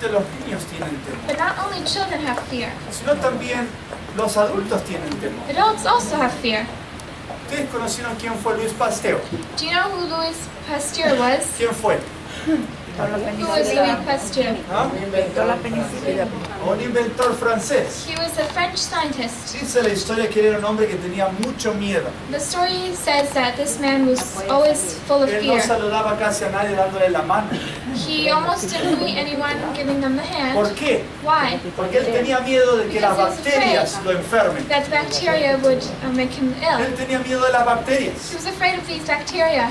solamente los niños tienen temor, But not only children have fear, sino también los adultos tienen temor. adults also have fear. ¿Ustedes conocieron quién fue Luis Pasteur? Do you know who Louis Pasteur was? ¿Quién fue? Who was Louis Pasteur? ¿Ah? Inventó la penicilina. Un inventor francés. He was a French scientist. Dice la historia que él era un hombre que tenía mucho miedo. The story says that this man was always full of Él no fear. saludaba casi a nadie dándole la mano. He almost didn't meet anyone giving them the ¿Por hand. qué? Why? Porque él tenía miedo de que las bacterias lo enfermen. That the bacteria would make him ill. Él tenía miedo de las bacterias. He was afraid of these bacteria.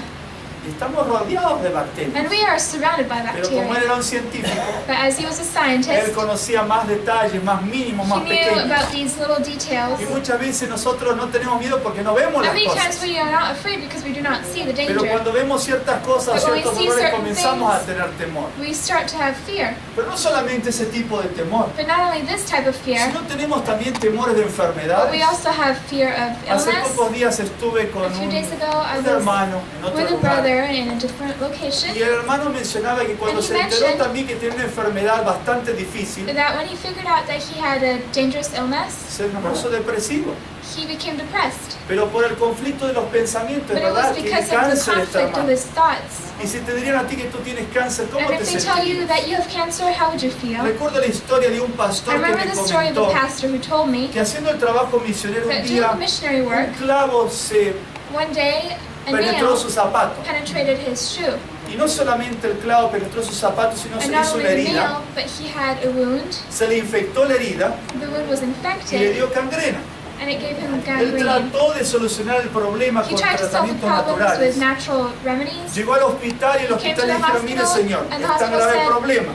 Y estamos rodeados de bacterias. And we are surrounded by Pero como él bacteria. era un científico, But as he was a él scientist, conocía más detalles, más mínimos, he más knew pequeños. about these little details. Y muchas veces nosotros no tenemos miedo porque no vemos And las many times cosas. we are not afraid because we do not see the Pero danger. cuando vemos ciertas cosas, But when we ciertos see dolores, certain comenzamos a things, tener temor. We start to have fear. Pero no solamente ese tipo de temor, But not only this type of fear, sino tenemos también temores de but enfermedades. we also have fear of Hace illness. pocos días estuve con A few days ago, I un was hermano en otro with a lugar. brother in a different location. Y el hermano mencionaba que cuando And he se enteró mentioned también que tiene una enfermedad bastante difícil, That when he figured out that he had a dangerous illness, se puso depresivo. he became depressed. Pero por el conflicto de los pensamientos, But es it was verdad, tiene because of the cáncer este conflict of hermano. his thoughts. Y si te dirían a ti que tú tienes cáncer, ¿cómo And te if they tell you sentirías? that you have cancer, how would you feel? Recuerdo la historia de un I pastor que remember me the story of a comentó pastor who told me que haciendo el trabajo misionero un that doing día, the missionary work, un clavo se one day a penetró nail su zapato. penetrated his shoe. Y no solamente el clavo penetró su zapato, sino se And le not hizo only una the herida, nail, but he had a wound. se le infectó la herida The wound was y le infected dio gangrena. and it gave him Él gangrene. trató de solucionar el problema He con tried to solve the tratamientos problems with naturales. natural remedies. Llegó al hospital y el He came to hospital le the dijeron, mire hospital, señor, and the es tan hospital grave el said, problema.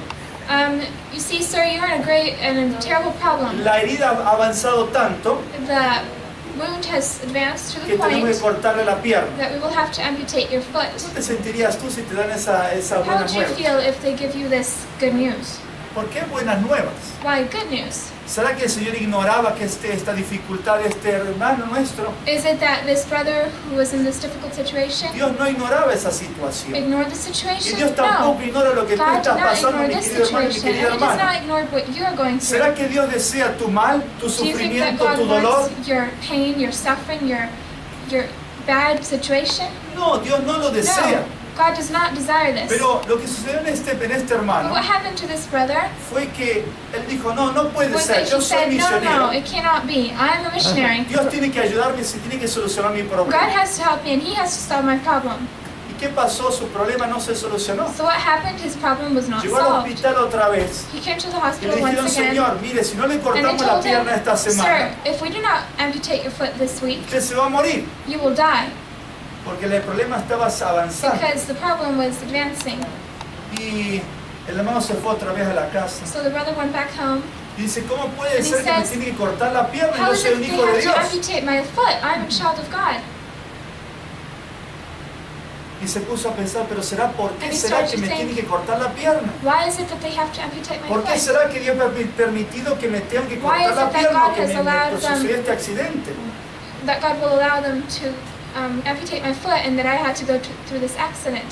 You see, sir, you're in a terrible problem. La herida ha avanzado tanto The wound has advanced to que the tenemos que point cortarle la pierna. that we will have to amputate your foot. ¿Cómo te sentirías tú si te dan esa How buena would you nueva? feel if they give you this good news? ¿Por qué buenas nuevas? Why good news? ¿Será que el Señor ignoraba que esta dificultad de este hermano nuestro? Is it that this brother who was in this difficult situation Dios no ignoraba esa situación. ignored the Y situation? Dios tampoco No. ignora lo que tú God did estás not pasando, ignore mi this querido hermano y mi situation, querida and He does hermana. not ignore what you are going through. ¿Será que Dios desea tu mal, tu Do you think that sufrimiento, God tu dolor? wants your pain, your suffering, your bad situation? No, Dios no lo desea. No, God does not desire this. Pero lo que sucedió en este But hermano what happened to this brother fue que él dijo, no, no puede was ser, that yo he soy said, no, misionero. it cannot be. I'm a missionary. Dios tiene que ayudarme, se tiene que solucionar mi God problema. has to help me and He has to solve my problem. ¿Y qué pasó? Su problema no se solucionó. So what happened? His problem was not Llegó al solved. hospital otra vez He came to the y le hospital dijeron, once again, Señor, mire, si no le and cortamos they la told him, pierna esta sir, semana, if we do not amputate your foot this week, usted se va a morir. you will die, Porque el problema estaba avanzando. because the problem was advancing. Y el hermano se fue otra vez a la casa. So the brother went back home. Y dice, ¿cómo puede And he ser que me says, tiene que cortar la pierna y How yo is soy it un they hijo de have to Dios? amputate my foot? I'm a child of God. Y se puso a pensar, pero ¿será por qué And he será started que to me think, tiene que cortar la pierna? Why is it that they have to amputate my ¿Por qué foot? será que Dios me ha permitido que me tengan que Why cortar is la it that pierna God o que has allowed me them- sucedió este accidente? That God will allow them to amputate my foot and that I had to go through this accident.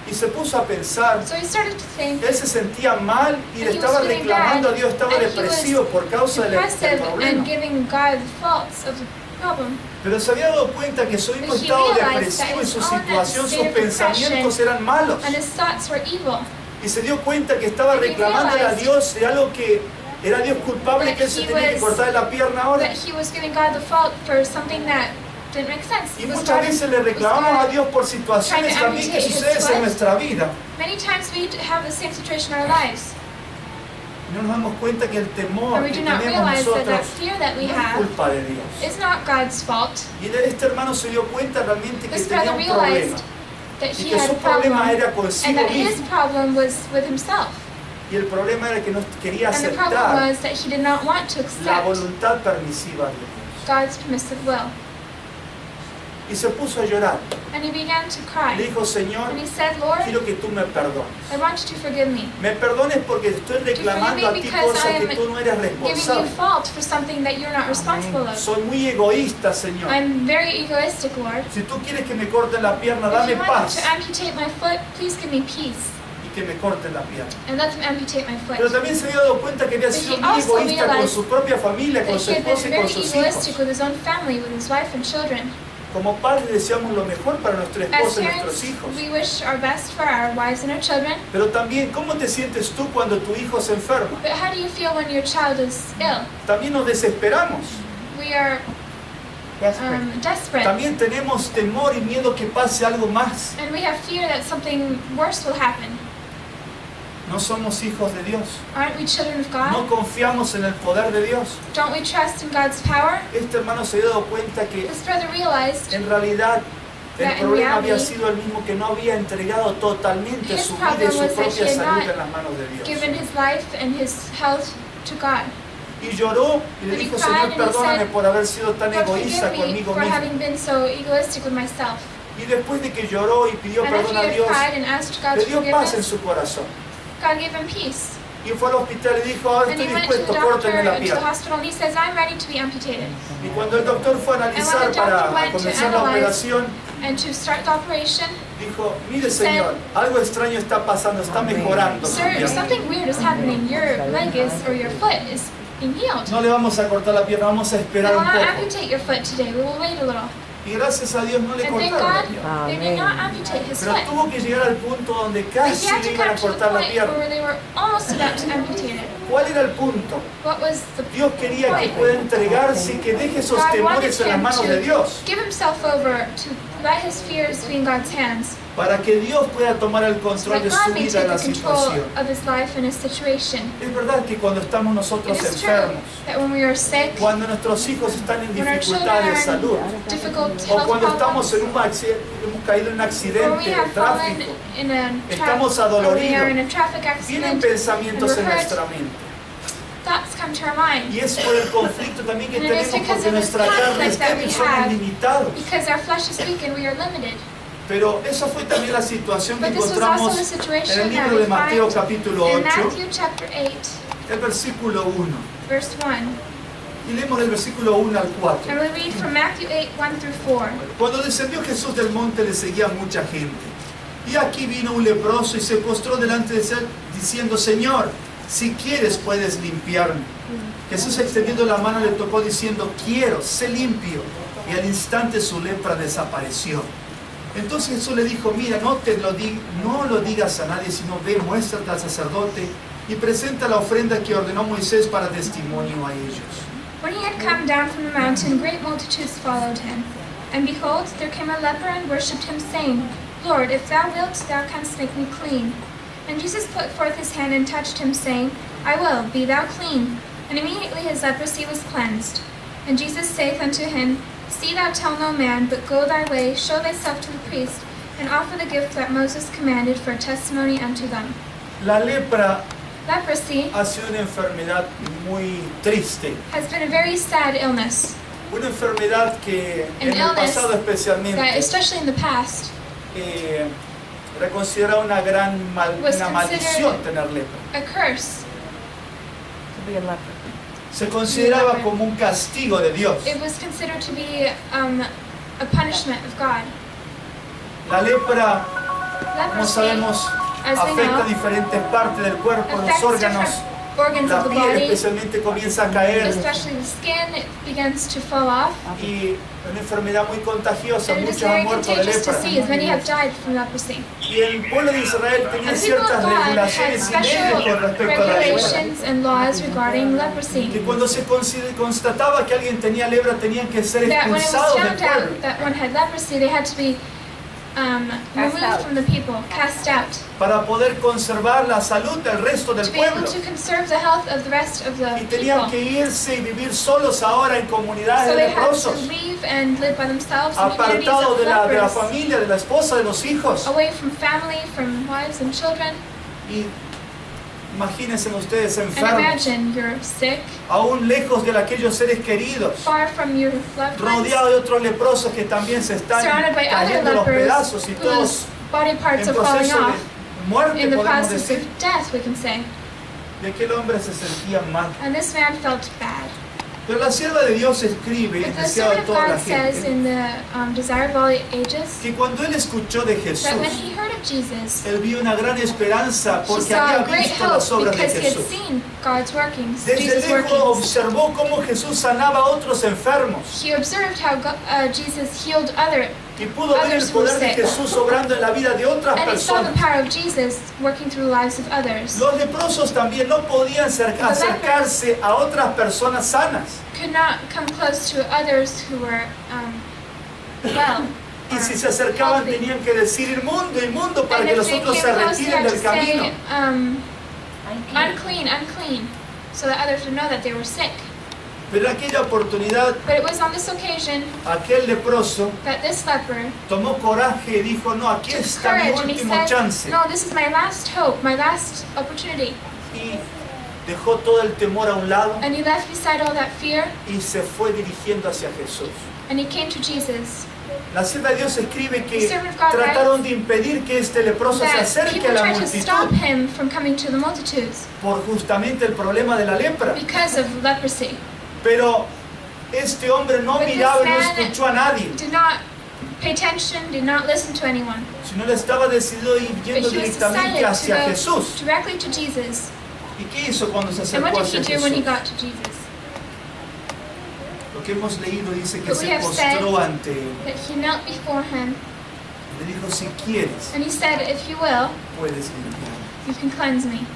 Y se puso a pensar, So he started to think, él se sentía mal y le And he estaba was feeling reclamando a bad, Dios, estaba and he depresivo por causa del depressive problema. and giving God the faults of the problem. Pero se había dado cuenta que su mismo But he estado realized that depresivo y his su own situación, sus state of pensamientos eran malos. And his thoughts were evil. Y se dio cuenta que estaba And he reclamándole a realized Dios de algo que era Dios culpable, que él se he tenía que was- cortar la pierna ahora. That he was giving God the fault for something that didn't make sense. Y It was muchas God- veces le was reclamamos a God. Dios por situaciones trying to también que amputate his suceden en foot. nuestra vida. Many times we have the same situation in our lives. Y no nos damos cuenta que el temor And we que do not tenemos realize that nosotros fear that we no es have culpa de Dios. is not God's fault. Y este hermano se dio cuenta realmente que This tenía brother un problema. realized that Y he que had su a problem problema era and consigo that his mismo. problem was with himself. Y el problema era que no quería And the problem aceptar was that he did not want to la accept voluntad permisiva de Dios. God's permissive will. Y se puso a llorar. And he began to Le cry. dijo, Señor, And he said, Lord, quiero que tú me perdones. I want you to forgive me. Me perdones porque estoy reclamando a ti because cosas I que am tú no eres Giving you responsable. fault for something that you're not responsible of. Soy muy egoísta, Señor. I'm very egoistic, Lord. Si tú quieres que me corten la pierna, If dame you want paz. to amputate my foot, please give me peace. Y que me corten la pierna. and let them amputate my Pero foot. también se había dado cuenta que había But sido he muy also egoísta con realized su propia familia, con That su he had been esposa y very con sus egoistic hijos. with his own family, with his wife and children. Como padres deseamos lo mejor para nuestra As esposa y parents, nuestros hijos. we wish our best for our wives and our children. Pero también, ¿cómo te sientes tú cuando tu hijo se enferma? But how do you feel when your child is ill? También nos desesperamos. We are desperate. También tenemos temor y miedo que pase algo más. And we have fear that something worse will happen. No somos hijos de Dios. Aren't we children of No God? confiamos en el poder de Dios. Don't we trust in God's power? Este hermano se había dado cuenta que This brother realized en realidad el That in problema había reality, sido el mismo, que no había entregado totalmente his su vida y problem su was that he propia had salud not en las manos de Dios. given his life and his health to God. Y lloró y le But he dijo, cried Señor, and he perdóname said, por haber sido tan Lord, egoísta forgive me conmigo for mismo. having been so egoistic with myself. Y después de que lloró y pidió And after perdón a he had Dios, cried and asked God le dio paz en forgiveness, su corazón. God gave him peace. Y fue al hospital y dijo, ahora And estoy he went to the dispuesto, doctor córtenme la and to the pierna. hospital and he says, I'm ready to be amputated. Y cuando el doctor fue a analizar And when the doctor para went to comenzar la analyze, operación, And to start the operation, dijo, mire said, Señor, algo extraño está pasando, está mejorando. su sir, pierna. something weird is happening. Your leg is, or your foot is being healed. No le vamos a cortar la pierna, vamos a We esperar will un not poco. amputate your foot today. We will wait a little. Y gracias a Dios no le And thank cortaron la God pierna. they did not amputate his Pero foot. tuvo que llegar al punto donde But he casi had le to iban a come to the cortar la point pierna. where they were almost about to amputate it. ¿Cuál era el punto? What was the Dios quería que point? pueda entregarse y que deje esos God wanted temores en las him manos de to Dios, give himself over, to let his fears be in God's hands, para que Dios pueda tomar el so control that de God su may vida take en la the control situación. of his life and his situation. Es verdad que cuando estamos nosotros It is true enfermos, that when we are sick, cuando nuestros hijos están en when our children dificultad de are salud, in difficult o health cuando estamos problems, en un accidente, hemos caído en un or we accidente de have fallen tráfico, in a estamos or we are in adoloridos, a traffic vienen accident, pensamientos and en we're hurt, nuestra mente. thoughts come to our mind. Y es por el conflicto también que And it is tenemos, because porque of this nuestra carne conflict es that débil, we somos have. limitados. Because our flesh is weak and we are limited. Pero eso fue también la situación que But this was also encontramos the en situation el that libro we de Mateo find capítulo in 8, Matthew chapter 8, el versículo 1. verse 1. Y leemos del versículo 1 al 4. And we read from Matthew 8, 1 through 4. Cuando descendió Jesús del monte le seguía mucha gente. Y aquí vino un leproso y se postró delante de él diciendo, Señor, si quieres puedes limpiarme. Jesús extendiendo la mano le tocó diciendo, quiero, sé limpio. Y al instante su lepra desapareció. Entonces Jesús le dijo, mira, no lo digas a nadie, sino ve, muéstrate al sacerdote y presenta la ofrenda que ordenó Moisés para testimonio a ellos. When he had come down from the mountain, great multitudes followed him. And behold, there came a leper and worshipped him, saying, Lord, if thou wilt, thou canst make me clean. And Jesus put forth his hand and touched him, saying, I will, be thou clean. And immediately his leprosy was cleansed. And Jesus saith unto him, See thou tell no man, but go thy way, show thyself to the priest, and offer the gift that Moses commanded for a testimony unto them. La lepra Leprosy ha sido una enfermedad muy triste. has been a very sad illness, Una enfermedad que An en el illness pasado that, especialmente especially in the past, era considerada una gran Was una maldición tener lepra. a curse. Se consideraba como un castigo de Dios. It was considered to be a punishment of God. La lepra, como Leprosy, sabemos, as we afecta know, diferentes partes del cuerpo, los affects órganos. different organs La of the piel body, especialmente comienza a caer especially the skin. It begins to fall off, y una enfermedad muy contagiosa. and it is Muchos han very muerto de contagious lepra. disease. Many have died from leprosy. Y el pueblo de Israel tenía And people of ciertas God had regulaciones y leyes special con respecto a la lepra. regulations and laws regarding leprosy. Que cuando se constataba que alguien tenía lepra tenían que ser That when it was expulsados del found pueblo. out that one had leprosy, they had to be removed from the people, cast out, Para poder conservar la salud del resto del to be able pueblo. to conserve the health of the rest of the Y tenían que people. irse y vivir solos ahora en comunidades So de they had to leprosos, leave and live by themselves in communities apartados of de la lepers, familia, de la esposa, de los hijos. away from family, from wives and children. Y imagínense ustedes And enfermos, imagine you're sick, aún lejos de aquellos seres queridos, far from your loved ones, rodeados de otros leprosos que también se están surrounded by other cayendo los lepers pedazos y todos whose body parts en are falling proceso off. de muerte, In the podemos process decir. of death, we can say. Y aquel hombre se sentía mal. And this man felt bad. Pero la sierva de Dios escribe, But the deseado de servant of toda la God says gente, in the Desire of All Ages que cuando él escuchó de Jesús, that when he heard of Jesus, él vio una gran esperanza she porque saw había a great visto las hope obras de because he had Jesús. seen God's workings, Desde Jesus' lejos workings. observó cómo Jesús sanaba a otros enfermos He observed how Jesus healed y pudo ver el poder de Jesús obrando en la vida de otras and he saw the personas. power of Jesus working through the lives of others. Los leprosos también no podían acercarse a otras personas sanas. Could not come close to others who were well. Y si se acercaban healthy. tenían que decir inmundo, inmundo para And que if los they otros came se close, they retiren had del to say, camino. unclean, unclean, so that others would know that they were sick. Pero en aquella oportunidad, But it was on this occasion aquel leproso that this leper tomó coraje y dijo, no, aquí took está mi courage and he último said, chance. no, this is my last hope, my last opportunity. Y dejó todo el temor a un lado And he left beside all that fear y se fue dirigiendo hacia Jesús. and he came to Jesus. La sierva de Dios escribe que The servant of God trataron de impedir que este leproso se That acerque people a la tried to stop multitud him from coming to the multitudes por justamente el problema de la lepra. because of leprosy. Pero este hombre no But this miraba y no man escuchó a nadie, Did not pay attention, did not listen to anyone. sino le estaba decidido ir But yendo he was directamente decided hacia to go Jesús. directly to Jesus. ¿Y qué hizo cuando se And what acercó did he hacia do when he Jesús? got to Jesus? Lo que hemos leído dice que But we se have said postró ante él. that he knelt before him Le dijo, si quieres, and he said, if you will, puedes limpiarme. you can cleanse me.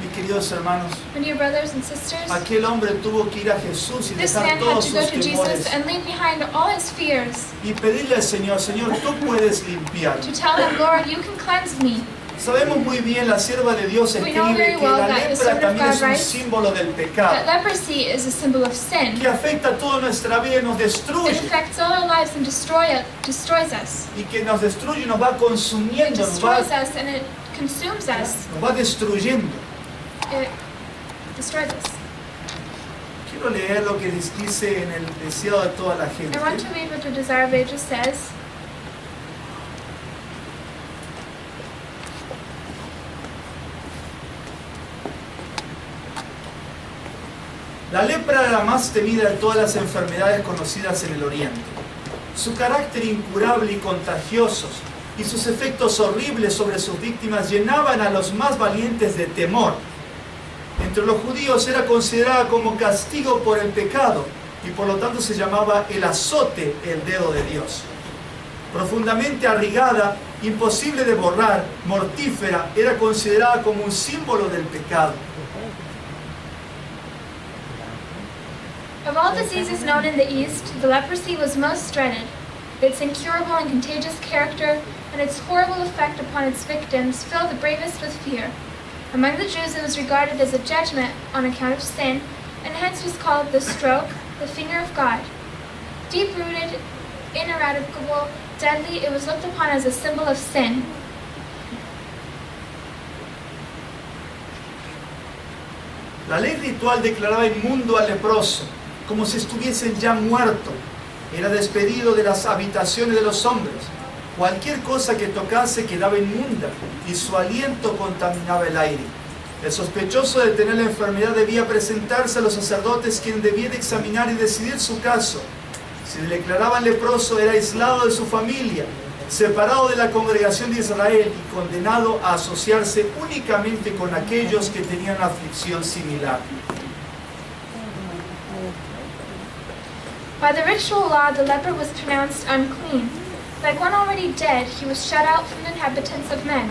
Mis queridos hermanos, My dear brothers and sisters, aquel hombre tuvo que ir a Jesús y this dejar man had todos to go sus to temores Jesus and leave behind all his fears y pedirle al Señor, Señor, tú puedes limpiarme. to tell him, Lord, you can cleanse me. Sabemos muy bien, la sierva de Dios We know escribe very que well la that the lepra servant of también God es un writes símbolo del That pecado, leprosy is a symbol of sin. que afecta toda nuestra vida y nos It destruye, affects all our lives and destroys us. y que nos destruye y nos va It consumiendo, destroys us and it consumes us. nos va destruyendo. It destroys us. Quiero leer lo que dice en el deseado de toda la gente. I want to read what the Desire of Ages says. La lepra era la más temida de todas las enfermedades conocidas en el Oriente. Su carácter incurable y contagioso y sus efectos horribles sobre sus víctimas llenaban a los más valientes de temor. Entre los judíos era considerada como castigo por el pecado y por lo tanto se llamaba el azote, el dedo de Dios. Profundamente arraigada, imposible de borrar, mortífera, era considerada como un símbolo del pecado. Of all diseases known in the East, the leprosy was most dreaded. Its incurable and contagious character and its horrible effect upon its victims filled the bravest with fear. Among the Jews, it was regarded as a judgment on account of sin, and hence was called the stroke, the finger of God. Deep-rooted, ineradicable, deadly, it was looked upon as a symbol of sin. La ley ritual declaraba inmundo al leproso, como si estuviesen ya muerto. Era despedido de las habitaciones de los hombres. Cualquier cosa que tocase quedaba inmunda y su aliento contaminaba el aire. El sospechoso de tener la enfermedad debía presentarse a los sacerdotes, quienes debían examinar y decidir su caso. Si le declaraban leproso, era aislado de su familia, separado de la congregación de Israel y condenado a asociarse únicamente con aquellos que tenían aflicción similar. By the ritual law, the leper was pronounced unclean. Like one already dead, he was shut out from the inhabitants of men.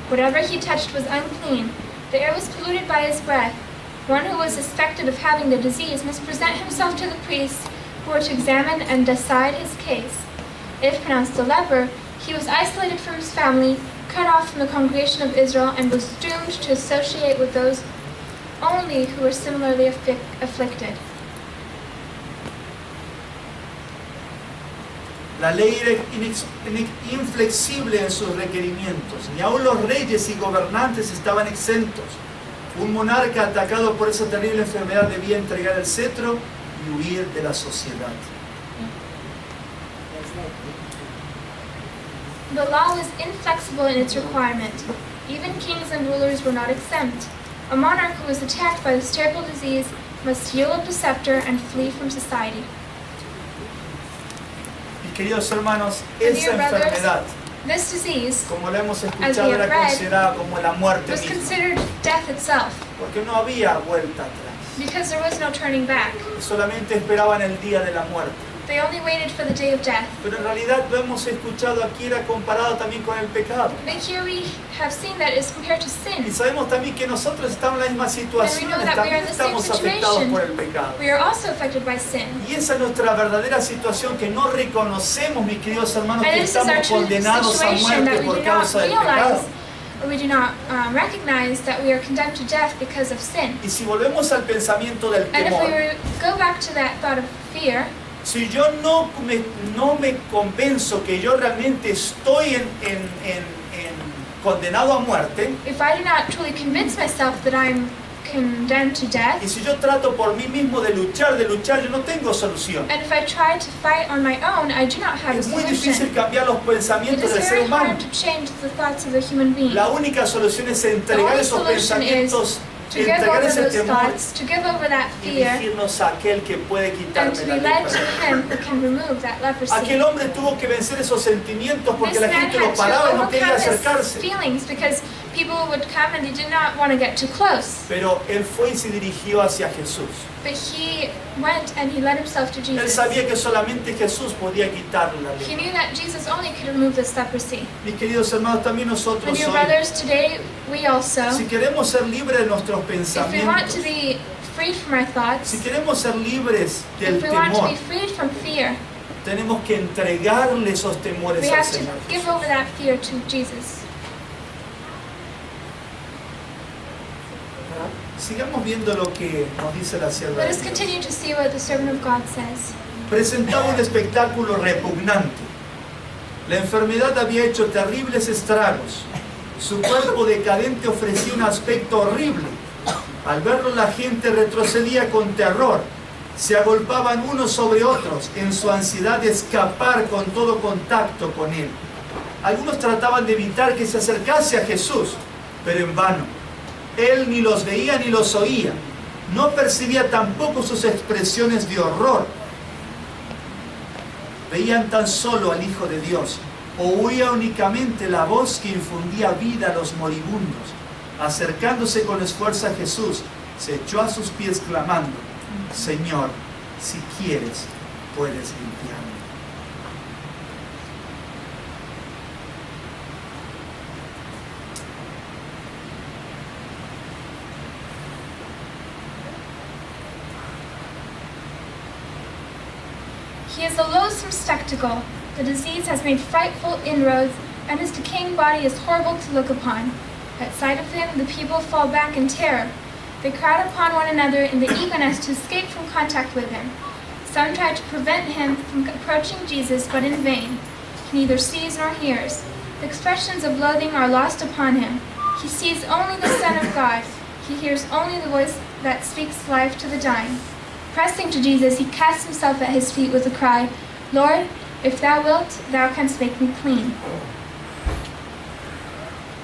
Whatever he touched was unclean. The air was polluted by his breath. One who was suspected of having the disease must present himself to the priests, who were to examine and decide his case. If pronounced a leper, he was isolated from his family, cut off from the congregation of Israel, and was doomed to associate with those only who were similarly afflicted. La ley era inflexible en sus requerimientos. Ni aun los reyes y gobernantes estaban exentos. Un monarca atacado por esa terrible enfermedad debía entregar el cetro y huir de la sociedad. The law was inflexible in its requirement. Even kings and rulers were not exempt. A monarch who was attacked by this terrible disease must yield up the scepter and flee from society. Mis queridos hermanos, And esa dear brothers, enfermedad, This disease como lo hemos we escuchado, have era read, considerada como la muerte was misma, considered death itself porque no había vuelta atrás. because there was no turning back. Solamente esperaban el día de la muerte. They only waited for the day of death. Pero en realidad lo hemos escuchado aquí, era comparado también con el pecado. But here we have seen that it's compared to Y sin. sabemos también que nosotros estamos en la misma situación, that we are también in the same estamos afectados situation. por el pecado. We are also affected by sin. Y esa es nuestra verdadera situación, que no reconocemos, mis queridos hermanos, And que this is our estamos true condenados a situation, muerte that we por do not causa del pecado. realize, or we do not recognize that we are condemned to death because of sin. Y si volvemos al pensamiento del And if temor, we go back to that thought of fear, si yo no me convenzo que yo realmente estoy condenado a muerte, if I do not truly convince myself that I'm condemned to death, y si yo trato por mí mismo de luchar, yo no tengo solución. and if I try to fight on my own, I do not have a Es muy difícil solution. cambiar los It pensamientos is del ser very humano. hard to change the thoughts of the human being. La única solución es The entregar only esos solution is pensamientos, to give entregar over ese those temor thoughts, to give over that y fear, dirigirnos a aquel que puede and quitarme to la be led to lepra. Him who can remove that leprosy. Aquel hombre tuvo que vencer esos sentimientos porque This la man gente lo had paraba y to no quería overcome his acercarse. feelings because people would come and they did not want to get too close. Pero él fue y se dirigió hacia Jesús. But he went and he led himself to Él Jesus. sabía que solamente Jesús podía quitarle la He lepra. knew that Jesus only could remove this leprosy. Mis queridos hermanos, también And nosotros dear hoy, brothers, today we also, si queremos ser libres de nuestros if we want to pensamientos, be freed from our thoughts, si queremos ser libres del if we want to temor, be freed from fear, tenemos que entregarle esos temores we al have to Señor. give over that fear to Jesus. Sigamos viendo lo que nos dice la sierva Let de us Dios. continue to see what the servant of God says. Presentaba un espectáculo repugnante. La enfermedad había hecho terribles estragos. Su cuerpo decadente ofrecía un aspecto horrible. Al verlo la gente retrocedía con terror. Se agolpaban unos sobre otros en su ansiedad de escapar con todo contacto con él. Algunos trataban de evitar que se acercase a Jesús, pero en vano. Él ni los veía ni los oía. No percibía tampoco sus expresiones de horror. Veían tan solo al Hijo de Dios, o oía únicamente la voz que infundía vida a los moribundos. Acercándose con esfuerzo a Jesús, se echó a sus pies clamando: Señor, si quieres, puedes limpiarme. He is a loathsome spectacle. The disease has made frightful inroads, and his decaying body is horrible to look upon. At sight of him, the people fall back in terror. They crowd upon one another in the eagerness to escape from contact with him. Some try to prevent him from approaching Jesus, but in vain. He neither sees nor hears. The expressions of loathing are lost upon him. He sees only the Son of God. He hears only the voice that speaks life to the dying. Pressing to Jesus, he casts himself at his feet with the cry, Lord, if thou wilt, thou canst make me clean.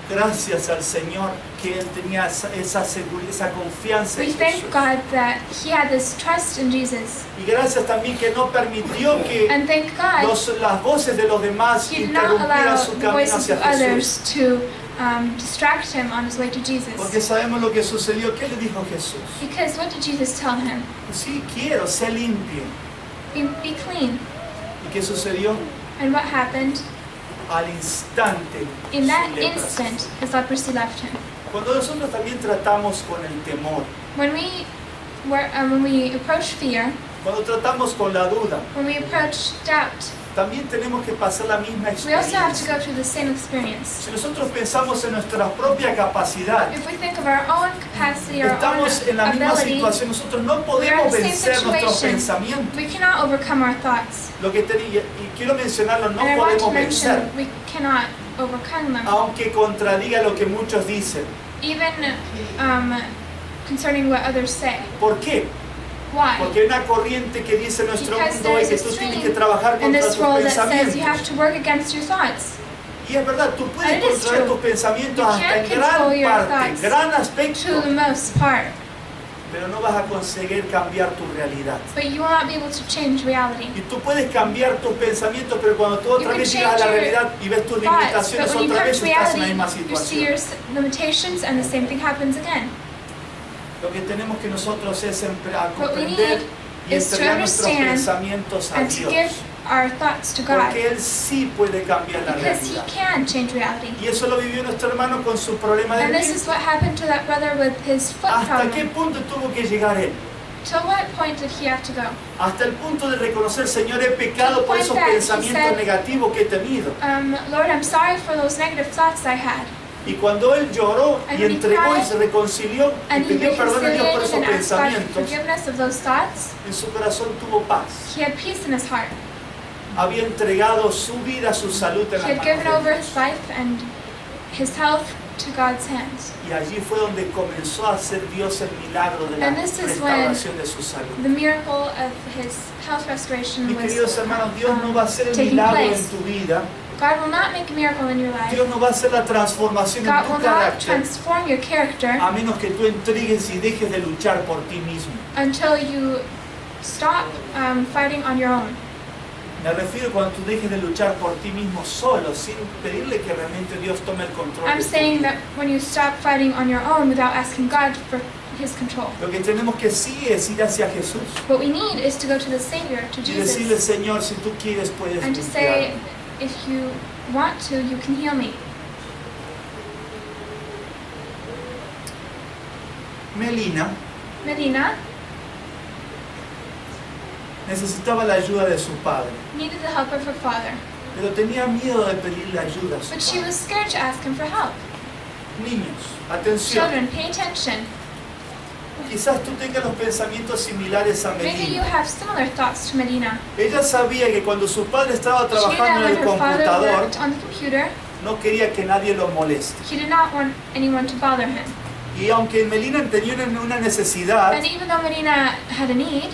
Gracias al Señor que Él tenía esa seguridad, esa confianza We en thank Jesús. God that he had this trust in Jesus. Y gracias también que no permitió que And thank God las voces de los demás he did not interrumpieran allow su the camino voices hacia of Jesús. others to distract him on his way to Jesus. Porque sabemos lo que sucedió. ¿Qué le dijo Jesús? Because what did Jesus tell him? Sí, quiero, sé limpio. Be clean. ¿Y qué sucedió? And what happened? Al instante. In that su lepra. instant, his leprosy left him. Cuando nosotros también tratamos con el temor, When we approach fear, cuando tratamos con la duda, when we approach doubt, también tenemos que pasar la misma we also have to experiencia. go through the same experience. Si nosotros pensamos en nuestra propia capacidad, If we think of our own capacity, our own estamos en la misma ability, situación. Nosotros no we are in podemos the same vencer nuestros situation. pensamientos. We cannot overcome our thoughts. Lo que y quiero mencionarlo, no And I want to podemos mention vencer, we cannot overcome them. aunque contradiga lo que muchos dicen. Even concerning what others say. ¿Por qué? Why? Porque hay una corriente que dice en nuestro Because mundo there hoy is que a tú tienes stream que trabajar in contra this tus world that says you pensamientos. have to work against your thoughts. Y es verdad, tú puedes And it is controlar true. tus pensamientos You hasta can en control gran your parte, thoughts gran To the aspecto, most part. pero no vas a conseguir cambiar tu realidad. but you will not be able to change reality. Y tú puedes cambiar tus pensamientos, pero cuando tú otra You vez can llegas a la change your realidad y ves tus Thoughts, limitaciones, but when you otra come vez to estás en la misma reality, you see your situación. limitations and the same thing happens again. Lo que tenemos que nosotros es What we comprender need y is to entregar nuestros understand pensamientos a and to give Dios. our thoughts to God, Porque Él sí puede cambiar la because He realidad. can change reality. Y eso lo vivió nuestro hermano con su problema de And this vista. is what happened to that brother with his foot ¿Hasta qué problem. punto tuvo que llegar él? To what point did he have to go? Hasta el punto de reconocer, Señor, he pecado por esos pensamientos negativos que he tenido. Lord, I'm sorry for those negative thoughts I had. Y cuando él lloró y And when he entregó y cried, se reconcilió y And he pidió perdón a Dios por reconciliated esos and asked God for pensamientos, forgiveness of those thoughts, en su corazón tuvo paz. he had peace in his heart. Había entregado su vida, su salud en He las had given manos over de his Dios. life and his health to God's hands. Y allí fue donde comenzó a hacer Dios el milagro de la And this is when restauración de su salud. The miracle of his health restoration Mis queridos was hermanos, Dios no va a hacer el taking milagro en place. tu vida. God will not make a miracle in your life. Dios no va a hacer la transformación en God tu will not carácter transform your character a menos que tú entregues y dejes de luchar por ti mismo. until you stop fighting on your own. Me refiero cuando tú dejes de luchar por ti mismo solo, sin pedirle que realmente Dios tome el control I'm de tu saying vida. that when you stop fighting on your own without asking God for His control. Lo que tenemos que sí es ir hacia Jesús What we need is to go to the Savior, to y decirle, Jesus, Señor, si tú quieres puedes and to say, limpiarme. if you want to, you can heal me. Melina Medina necesitaba la ayuda de su padre, needed the help of her father, pero tenía miedo de pedirle ayuda a su but she padre. was scared to ask him for help. Niños, atención, Children, pay attention. quizás tú tengas los pensamientos similares a Maybe you Melina. have similar thoughts to Medina. Ella sabía que cuando su padre estaba She knew that trabajando en when el her father computador, worked on the computer, no quería que nadie lo moleste. he did not want anyone to bother him. Y aunque Melina tenía una necesidad, And even though Medina had a need,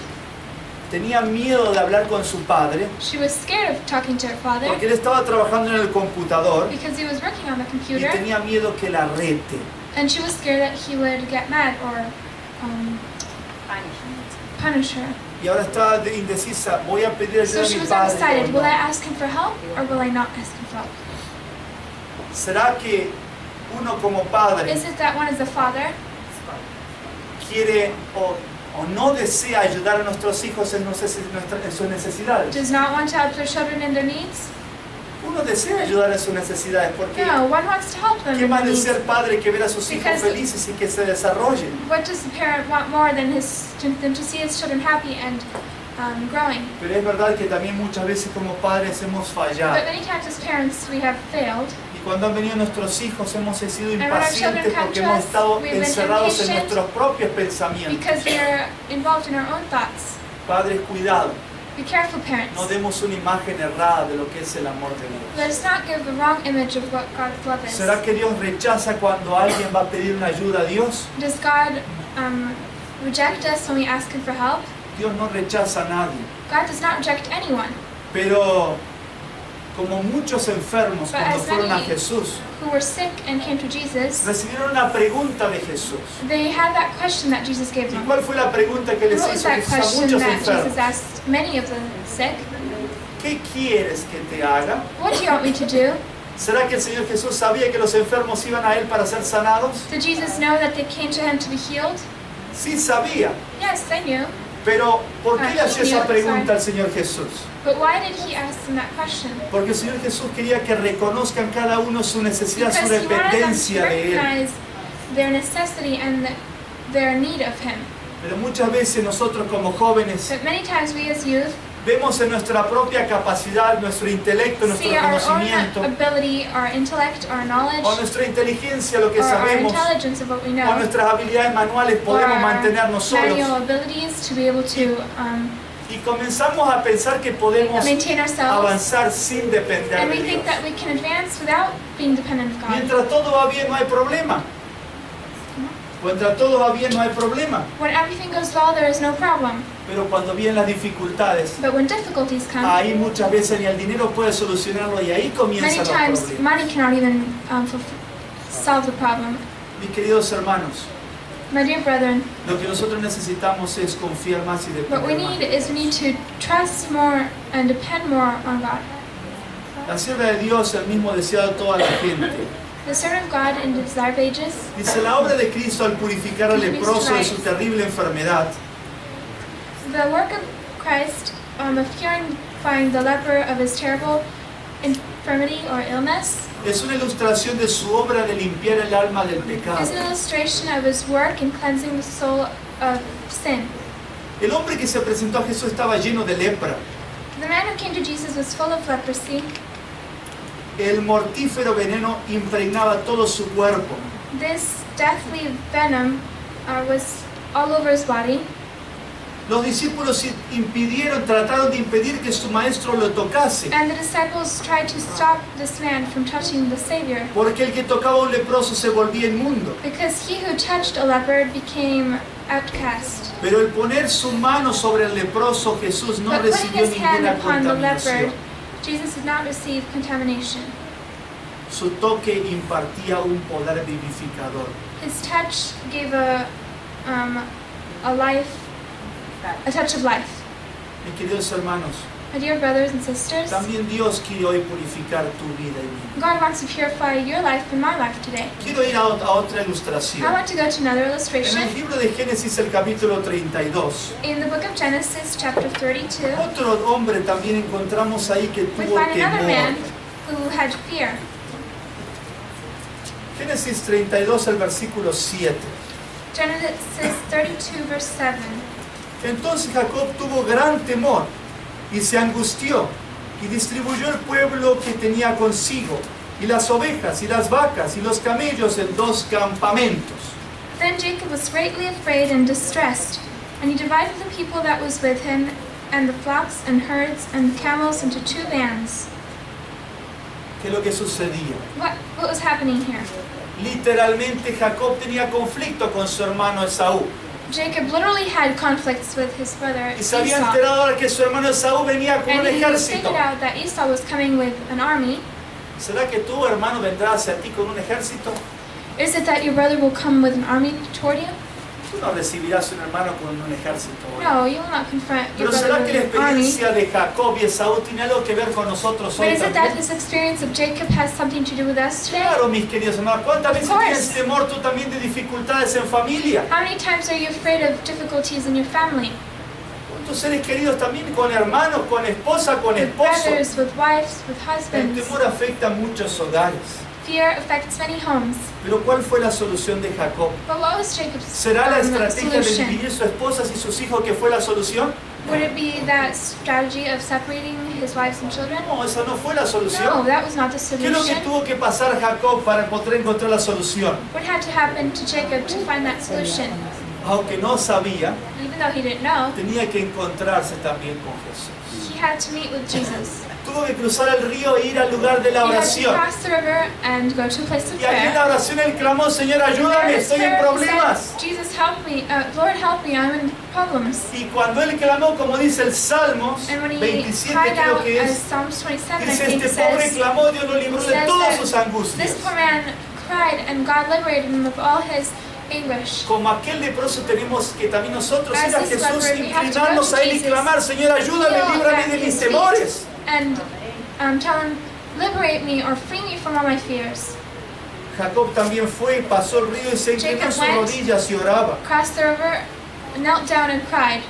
tenía miedo de hablar con su padre, she was scared of talking to her father porque él estaba trabajando en el computador because he was working on the y computer, tenía miedo que la rete. and she was scared that he would get mad or punish her. Y ahora estaba indecisa, voy a pedir ayuda So a she mi was padre. undecided. o Will I no. ask him for help or will I not ask him for help? ¿Será que uno como padre Is it that one is a father quiere o no desea ayudar a nuestros hijos en sus necesidades? does not want to help their children in their needs? Uno desea ayudar en sus necesidades porque No, one wants to help them ¿qué in más their de needs. ser padre que ver a sus hijos Because- felices y que se desarrollen? What does the parent want more than to see his children happy and growing? Pero es verdad que también muchas veces como padres hemos fallado. But many times as parents we have failed. Y cuando han venido nuestros hijos hemos sido when our children impacientes come porque to hemos us, estado we've been encerrados en impatient nuestros propios pensamientos. Because we are involved in our own thoughts. Padres, cuidado, Be careful, parents. no demos una imagen errada de lo que es el amor de Dios. Let us not give the wrong image of what God's love is. ¿Será que Dios rechaza cuando alguien va a pedir una ayuda a Dios? Does God reject us when we ask Him for help? Dios no rechaza a nadie. God does not reject anyone. Pero como muchos enfermos But cuando as fueron a many- Jesús, Who were sick and came to Jesus, recibieron una pregunta de Jesús. they had that question that Jesus gave ¿Y them. cuál fue la pregunta que And les what was hizo that Jesús a question muchos that enfermos? Jesus asked many of the sick? ¿Qué quieres que te haga? What do you want me to do? ¿Será que el Señor Jesús sabía que los enfermos iban a Él para ser sanados? Did Jesus know that they came to Him to be healed? Sí sabía, Yes, they knew. pero ¿por qué le hacía He knew, esa pregunta sorry. al Señor Jesús? But why did He ask them that question? Porque el Señor Jesús quería que reconozcan cada uno su necesidad, su Because He wanted them to dependencia de Él. recognize their necessity and their need of Him. Pero muchas veces nosotros como jóvenes But many times we as youth vemos en nuestra propia capacidad, nuestro intelecto, nuestro see our own conocimiento, ability, our intellect, our knowledge, o nuestra inteligencia, lo que or our sabemos, intelligence of what we o know, nuestras habilidades manuales, or podemos our mantenernos solos. manual abilities to be able to Y comenzamos a pensar que podemos maintain ourselves, avanzar sin depender and de we think Dios. that we can advance without being dependent of God. Mientras todo va bien, no hay problema. Mientras todo va bien, no hay problema. When everything goes well, there is no problem. Pero cuando vienen las dificultades, But when difficulties come, ahí muchas veces ni el dinero puede solucionarlo y ahí many comienzan los times problemas. money cannot even solve the problem. Mis queridos hermanos, My dear brethren, Lo que nosotros necesitamos es confiar más y what we depender más. need is we need to trust more and depend more on God. La sierva de Dios, el mismo deseado a toda la gente. The servant of God in the Desire Ages, Dice, la obra de Cristo al purificar al leproso de su terrible enfermedad the work of Christ of purifying the leper of his terrible infirmity or illness, es una ilustración de su obra de limpiar el alma del pecado. is an illustration of his work in cleansing the soul of sin. El hombre que se presentó a Jesús estaba lleno de lepra. The man who came to Jesus was full of leprosy. El mortífero veneno impregnaba todo su cuerpo. This deathly venom was all over his body. Los discípulos trataron de impedir que su maestro lo tocase, And the disciples tried to stop this man from touching the Savior, porque el que tocaba a un leproso se volvía inmundo. because he who touched a leper became outcast. Pero el poner su mano sobre el leproso, Jesús no But putting recibió his hand ninguna upon the contaminación. leper, Jesus did not receive contamination. Su toque impartía un poder vivificador. His touch gave a touch of life. Mis queridos hermanos, My dear brothers and sisters, también Dios quiere hoy purificar tu vida y mí. God wants to purify your life and my life today. Quiero ir a otra ilustración. I want to go to another En illustration. el libro de Génesis, el capítulo 32, In the book of Genesis, chapter 32, otro hombre también encontramos ahí que we tuvo find another man temor. who had fear. Génesis 32, el versículo 7. Genesis 32, verse 7. Entonces Jacob tuvo gran temor y se angustió y distribuyó el pueblo que tenía consigo y las ovejas y las vacas y los camellos en 2 campamentos. Then Jacob was greatly afraid and distressed, and he divided the people that was with him, and the flocks and herds and camels into 2 bands. ¿Qué es lo que sucedía? What was happening here? Literalmente Jacob tenía conflicto con su hermano Esaú. Jacob literally had conflicts with his brother Y se había Esau, enterado ahora que su hermano Esaú venía con un and he ejército. figured out that Esau was coming with an army. ¿Será que tu hermano vendrá hacia ti con un ejército? Is it that your brother will come with an army toward you? Tú no recibirás un hermano con un ejército hoy. No, you will not confront your Pero ¿será brother que la with an army. experiencia de Jacob y Esaú tiene algo que ver con nosotros But hoy is it that también? this experience of Jacob has something to do with us today? Claro, mis queridos hermanos. ¿Cuántas veces course. tienes temor tú también de dificultades en familia? How many times are you afraid of difficulties in your family? Con tus seres queridos también, con hermanos, con esposa, con With esposo. brothers, with wives, with El husbands. temor afecta a muchos hogares. Fear affects many homes. Pero ¿cuál fue la solución de Jacob? But what was Jacob's ¿Será la estrategia de solution? dividir sus esposas y sus hijos que fue la solución? Would it be that strategy of separating his wives and children? No, esa no fue la No, solución. that was not the ¿Qué es lo que solution. tuvo que pasar Jacob para poder encontrar la solución? What had to happen to Jacob to find that solution? Aunque no sabía, Even though he didn't know, tenía que encontrarse también con Jesús. he had to meet with Jesus. Tuvo que cruzar el río e ir al lugar de la He had to oración. cross the river and go to a place of Y allí en prayer. la oración él clamó, Señor, ayúdame, There estoy en he problemas. said, Jesus, help me. Lord, help me. I'm in problems. Y cuando él clamó, como dice el Salmos And when he 27, cried creo out, que as es, Psalms 27, I dice, think este pobre says, clamó, Dios lo libró de says todas that sus this angustias. poor man cried and God liberated him of all his anguish. Como aquel leproso tenemos que también nosotros As ir a this Jesús, leper, we have to inclinarnos go a to Él y Jesus, clamar, Señor, ayúdame, Kneel líbrame at de mis his feet temores. And tell him, liberate me or free me from all my fears. Jacob también fue, pasó el río y se inclinó en Jacob sus went. rodillas y oraba. Crossed the river, knelt down and cried.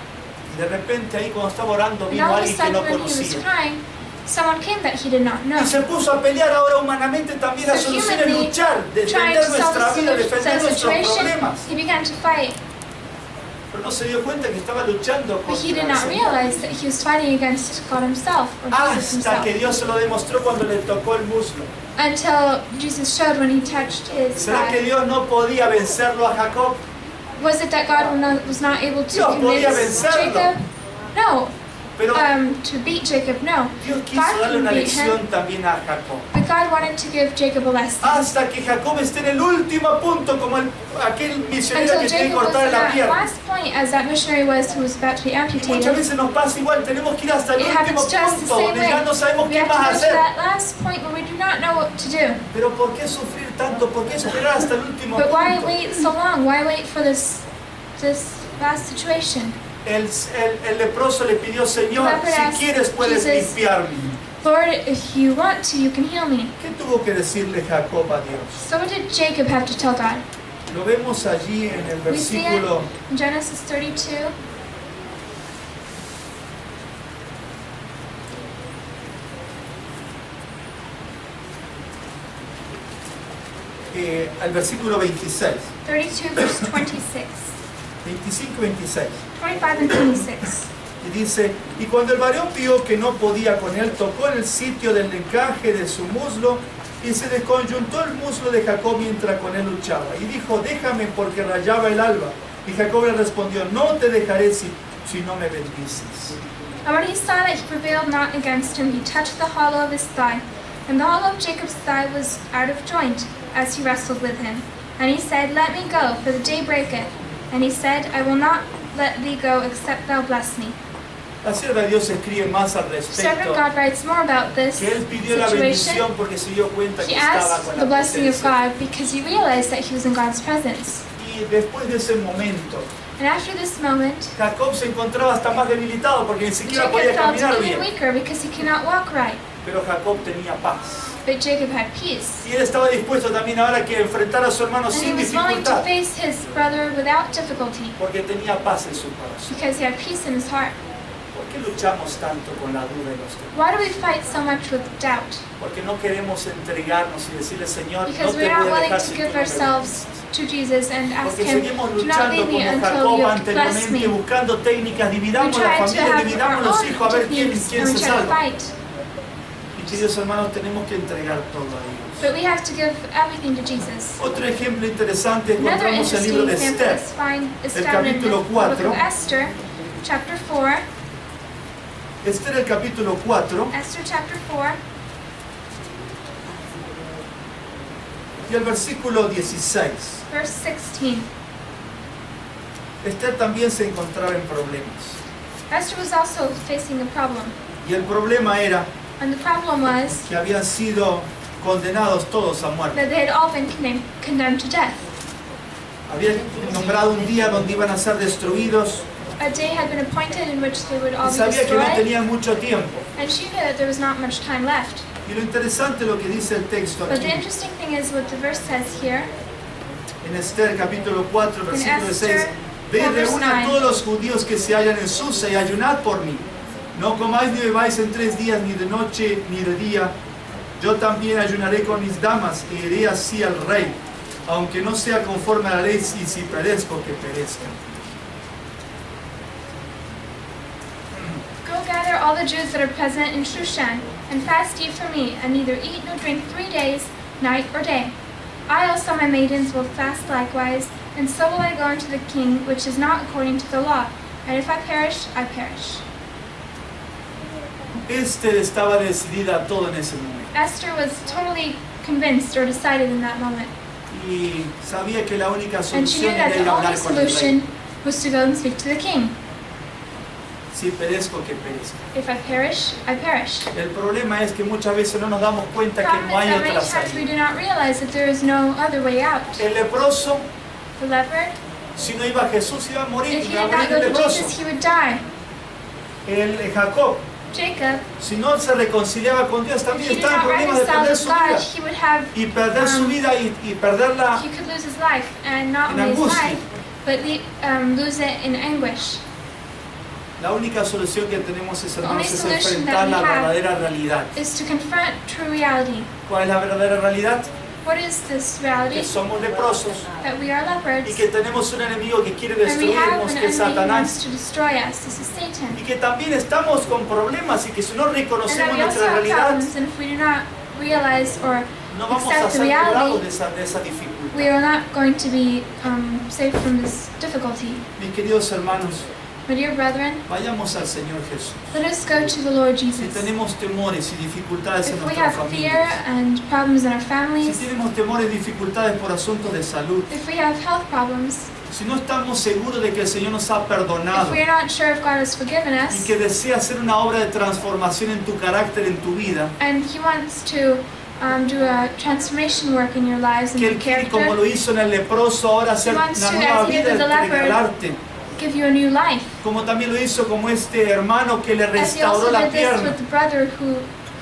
Y de repente ahí cuando estaba orando And vino all of a alguien que sudden, no when he was conocía. crying, someone came that he did not know. Y se puso a pelear ahora humanamente también a So soluciones, humanly, luchar, trying defender to solve nuestra vida, the defender nuestros situation, problemas. he began to fight. Pero no se dio cuenta que estaba luchando But he contra did el not Señor. realize that he was fighting against God himself, or Jesus Hasta que himself. Dios se lo demostró cuando le tocó el muslo. Until Jesus showed when he touched his ¿Será que thigh. Dios no podía vencerlo a Jacob? Was it that God was not able to Dios podía convince vencerlo. Jacob? No, Pero to beat Jacob. No, Dios quiso God darle can una beat lección him, también a Jacob. but God wanted to give Jacob a lesson. Hasta que Jacob esté en el último punto, como aquel misionero Until que tiene que Jacob was cortar in la that pierna. last point, as that missionary was who was about to be Y muchas amputated. veces nos pasa igual, tenemos que ir hasta el It último happens just the punto, same donde way. ya no sabemos We qué have to más go to hacer. that last point where we do not know what to do. Pero ¿por qué sufrir tanto? ¿Por qué esperar hasta el último But why punto? wait so long? Why wait for this last situation? El leproso le pidió, Señor, Leper si asked quieres puedes Jesus, limpiarme. Lord, if you want to, you can heal me. ¿Qué tuvo que decirle Jacob a Dios? So what did Jacob have to tell God? Lo vemos allí en el We see it versículo in Genesis 32. al versículo 26, 32 verse 26. 25 y 26. 25 and 26. Y dice, y cuando el varón vio que no podía con él, tocó en el sitio del encaje de su muslo y se desconyuntó el muslo de Jacob mientras con él luchaba. Y dijo, déjame porque rayaba el alba. Y Jacob le respondió, no te dejaré si no me bendices. And when he saw that he prevailed not against him, he touched the hollow of his thigh. And the hollow of Jacob's thigh was out of joint, as he wrestled with him. And he said, Let me go, for the day breaketh. And he said, I will not let thee go, except thou bless me. La sierva de Dios escribe más al Servant respecto, God writes more about this que él pidió la situation. bendición porque se dio cuenta He que estaba asked con the la blessing of presencia. God because he realized that he was in God's presence. Y después de ese momento, And after this moment, Jacob se encontraba hasta más debilitado porque ni siquiera Jacob podía felt caminar even bien. weaker because he cannot walk right. Pero Jacob tenía paz. But Jacob had peace. Y él estaba dispuesto también ahora que enfrentar a su hermano And he sin was willing to dificultad, face his brother without difficulty porque tenía paz en su corazón. because he had peace in his heart. ¿Por qué luchamos tanto con la duda y los temores? Why do we fight so much with doubt? Porque no queremos entregarnos y decirle, Señor, no Because te we're not voy a willing dejar to si tú give no me ourselves bendices. to Jesus and ask Porque him, seguimos do not luchando leave me como until Jacob you bless anteriormente, me. buscando técnicas, We dividamos la try to familia, have our dividamos los own hijos, a ver quién techniques se and we try to salva. fight. Y queridos hermanos, tenemos que entregar todo a Dios. But we have to give everything to Jesus. Otro ejemplo interesante Another encontramos el libro interesting de example Esther. is found in the capítulo book 4. of Esther, chapter 4. Esther, el capítulo 4, Esther chapter 4, y el versículo 16. verse 16. Esther también se encontraba en problemas. Esther was also facing a problem. Y el problema era And the problem was que habían sido condenados todos a muerte. that they had all been condemned to death. Habían nombrado un día donde iban a ser destruidos A day had been appointed in which they would all y be sabía que no destroyed. tenían mucho tiempo. And she knew that there was not much time left. Y lo interesante lo que dice el texto But aquí, the interesting thing is what the verse says here. en Esther capítulo 4, In versículo 6. Esther Ve y 4, verse reúna a 9. todos los judíos que se hallan en Susa y ayunad por mí. No comáis ni bebáis en 3 días, ni de noche ni de día. Yo también ayunaré con mis damas e iré así al rey, aunque no sea conforme a la ley, y si perezco, que perezca. Go gather all the Jews that are present in Shushan, and fast ye for me, and neither eat nor drink 3 days, night or day. I also my maidens will fast likewise, and so will I go unto the king, which is not according to the law. And if I perish, I perish. Esther estaba decidida a todo en ese momento. Esther was totally convinced or decided in that moment. Y sabía que la única And she knew solución that era ir the a only hablar con el rey. solution was to go and speak to the king. Si perezco, que perezca. If I perish, I perish. El problema es que muchas veces no nos damos cuenta The que problem no is hay that many otra times we salida. do not realize that there is no other way out. El leproso, The leopard, si no iba a Jesús, iba a morir, if he iba a did not morir go el to leproso. Jesus, he would die. El Jacob, Jacob, si no se reconciliaba con Dios, if también he did estaba en not problemas de reconcile perder with su God, vida. he would have, Y perder su vida y perderla he could lose his life, and not en only his angustia. life, but lose it in anguish. La única solución que tenemos, hermanos, only es solution enfrentar that we la have verdadera realidad. Is to confront true reality. ¿Cuál es la verdadera realidad? What is this reality? Que somos leprosos That we are y leopards, que tenemos un enemigo que quiere and we have destruirnos, an que es enemy who wants Satanás. to destroy us. This is Satan. Y que también estamos con problemas y que si no And that reconocemos we also nuestra have realidad, problems, and if we do not realize or no vamos a accept the ser librados reality, de esa dificultad. we are not going to be saved from this difficulty. Mis queridos hermanos, My dear brethren, vayamos al Señor Jesús. let us go to the Lord Si Jesus. tenemos temores y dificultades en If we nuestra have fear familia, and problems in our si families, tenemos temores y dificultades por asuntos de salud, if we have health problems, si no estamos seguros de que el Señor nos ha if perdonado we are not sure if God has forgiven y us, que desea hacer una obra de transformación en tu carácter, en tu vida, and He wants to do a transformation work in your lives and que your Él quiere, como character, lo hizo en el leproso, ahora hacer He wants una to, nueva as He did vida, with the leper, regalarte, give you a new life. como también lo hizo como este hermano que le As He restauró also la did this pierna, with the brother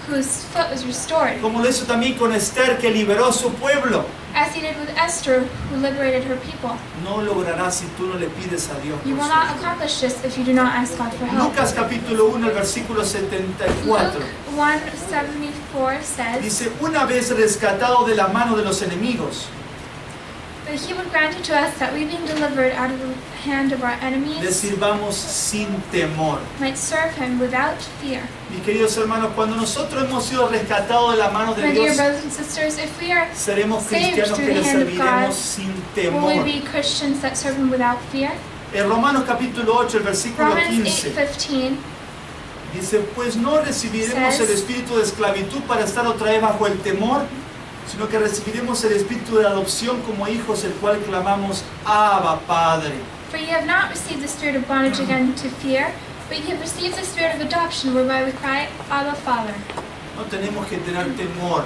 whose foot was restored. como lo hizo también con Esther que liberó a su pueblo. As He did with Esther, who liberated her people. No lograrás si tú no le pides a Dios. You por will su not ayuda. accomplish this if you do not ask God for help. Lucas capítulo 1, el versículo 74. Luke 1:74 says Dice, una vez rescatado de la mano de los enemigos, that He would grant it to us that we, being delivered out of the hand of our le enemies, sirvamos sin temor. might serve Him without fear. Mis queridos hermanos, cuando nosotros hemos sido rescatados de la mano de My dear Dios, brothers and sisters, if we are, seremos saved cristianos through que the le hand of serviremos God, sin will we temor. be Christians that serve Him without fear? En Romanos capítulo 8, el versículo Romans 15, 8:15 dice, pues no recibiremos Says- el espíritu de esclavitud para estar otra vez bajo el temor, sino que recibiremos el espíritu de adopción como hijos, el cual clamamos, Abba, Padre. For ye have not received the spirit of bondage again to fear, but ye have received the spirit of adoption, whereby we cry, Abba, Father. No tenemos que tener temor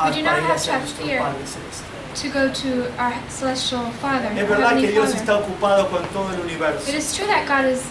We do not para ir have to hacia have nuestro fear. Padre Celestial. To go to our celestial Father, Es our verdad que Heavenly Dios Father. está ocupado con todo el universo, It is true that God is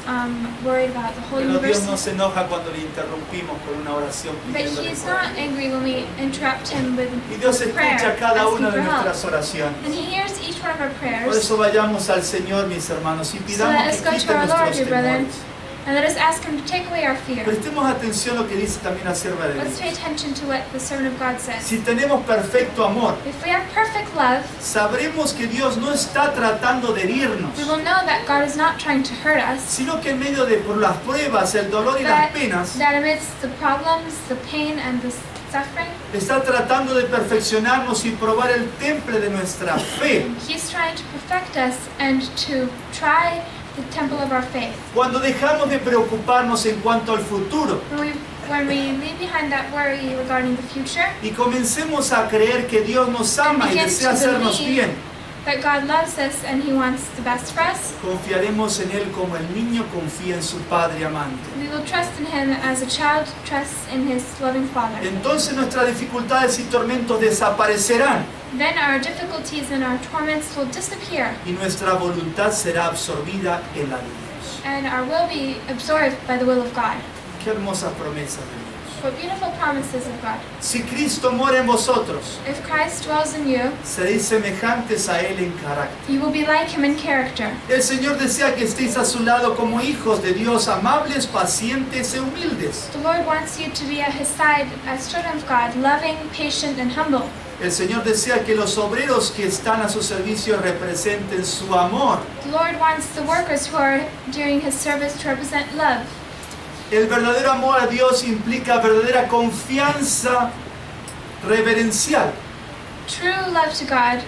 worried about the whole pero Dios universe, no se enoja cuando le interrumpimos con una oración but pidiéndole He is por not ayuda. angry when we interrupt Him with Y Dios prayer, escucha cada asking una de for help. nuestras oraciones. And He hears each one of our Por prayers. eso vayamos al Señor, mis hermanos, y So pidamos let us que go quite to our Lord, nuestros dear brethren, temores. and let us ask Him to take away our fear. Prestemos atención a lo que dice también la sierva de Let's pay Dios. attention to what the servant of God says. Si tenemos perfecto amor, If we have perfect love, sabremos que Dios no está tratando de herirnos, we will know that God is not trying to hurt us, sino que en medio de por las pruebas, el dolor y las penas, that amidst the problems, the pain, and the suffering, está tratando de perfeccionarnos y probar el temple de nuestra fe. He's trying to perfect us and to try the temple of our faith. Cuando dejamos de preocuparnos en cuanto al futuro When we leave behind that worry regarding the future, y comencemos a creer que Dios nos ama y begin desea to hacernos believe bien, that God loves us and He wants the best for us, confiaremos en Él como el niño confía en su Padre amante. we will trust in Him as a child trusts in his loving Father. Entonces nuestras dificultades y tormentos desaparecerán Then our difficulties and our torments will disappear, y nuestra voluntad será absorbida en la de Dios. and our will be absorbed by the will of God. Qué hermosas promesas de Dios. What beautiful promises of God. Si Cristo mora en vosotros, If Christ dwells in you, seréis semejantes a Él en carácter. you will be like Him in character. El Señor desea que estéis a su lado como hijos de Dios, amables, pacientes e humildes. The Lord wants you to be at His side as children of God, loving, patient, and humble. El Señor desea que los obreros que están a su servicio representen su amor. The Lord wants the workers who are doing His service to represent love. El verdadero amor a Dios implica verdadera confianza reverencial. True love to God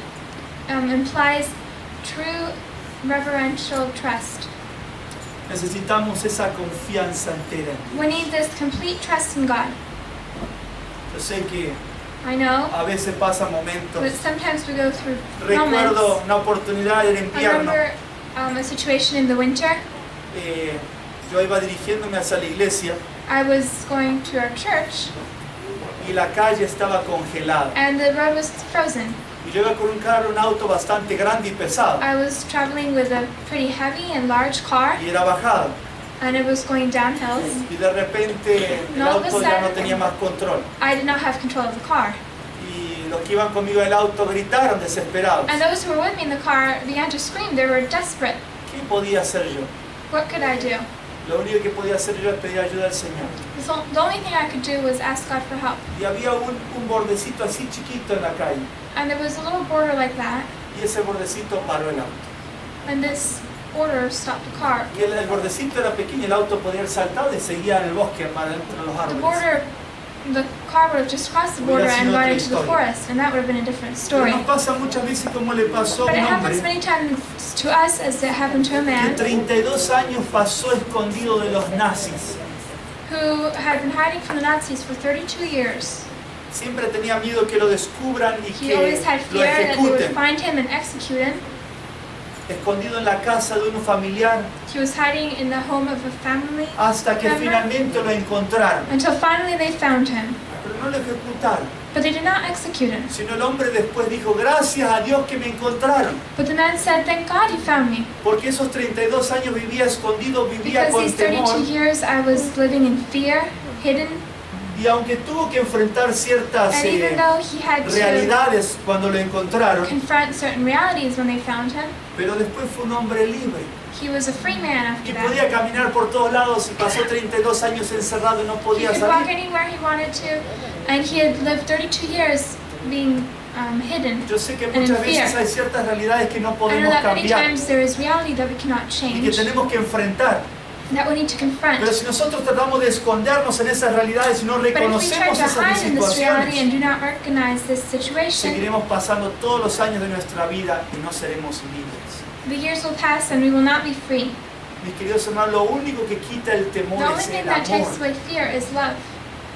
implies true reverential trust. Necesitamos esa confianza entera. We need this complete trust in God. Yo sé que I know, a veces pasan momentos. but sometimes we go through Recuerdo moments. una oportunidad en I invierno. remember a situation in the winter. Yo iba dirigiéndome hacia la iglesia I was going to our church y la calle estaba congelada. and the road was frozen. Y yo iba con un auto bastante grande y pesado. I was traveling with a pretty heavy and large car, Y era bajada. and it was going down hills. Y de repente el No, auto ya no tenía más control. I did not have control of the car. Y los que iban conmigo en el auto gritaron desesperados. And those who were with me in the car began to scream. They were desperate. ¿Qué podía hacer yo? What could I do? Lo único que podía hacer yo es pedir ayuda al Señor. So the only thing I could do was ask God for help. Y había un bordecito así chiquito en la calle. And there was a little border like that, Y ese bordecito paró el auto. and this border stopped the car. Y el bordecito era pequeño, el auto podía haber saltado y seguía en el bosque más dentro de los The árboles. border the car would have just crossed the border and gone into the forest, and that would have been a different Pero story. nos pasa muchas veces como le pasó a But it un happens hombre many times to us as it happened to a que man 32 años pasó escondido de los nazis. who had been hiding from the Nazis for 32 years. Siempre tenía miedo que lo descubran y He always had que lo fear that they would ejecuten. find him and execute him. Escondido en la casa de un familiar He was hiding in the home of a family hasta que member finalmente lo encontraron. until finally they found him. Pero no lo ejecutaron. But they did not execute him. Sino el hombre después dijo, gracias a Dios que me encontraron. But the man said, "Thank God you found me. Porque esos 32 años vivía escondido, vivía Because con these temor. 32 years I was living in fear, hidden, Y aunque tuvo que enfrentar ciertas and even though he had to realidades cuando lo encontraron, confront certain realities when they found him, pero después fue un hombre libre. he was a free man Y after that. podía caminar por todos lados y pasó 32 años encerrado y no He podía could walk salir. anywhere he wanted to, and he had lived 32 years being hidden. Yo sé que and in muchas veces fear. hay ciertas realidades que no I know podemos that many cambiar times there is reality that we cannot y que change, tenemos que enfrentar. that we need to confront. Pero si nosotros tratamos de escondernos en esas realidades y no But if we try reconocemos to esas hide in this reality situaciones, and do not recognize this situation, seguiremos pasando todos los años de nuestra vida y no seremos libres. the years will pass and we will not be free. Mis queridos hermanos, lo único que quita el The temor only es thing el that takes amor. away fear is love,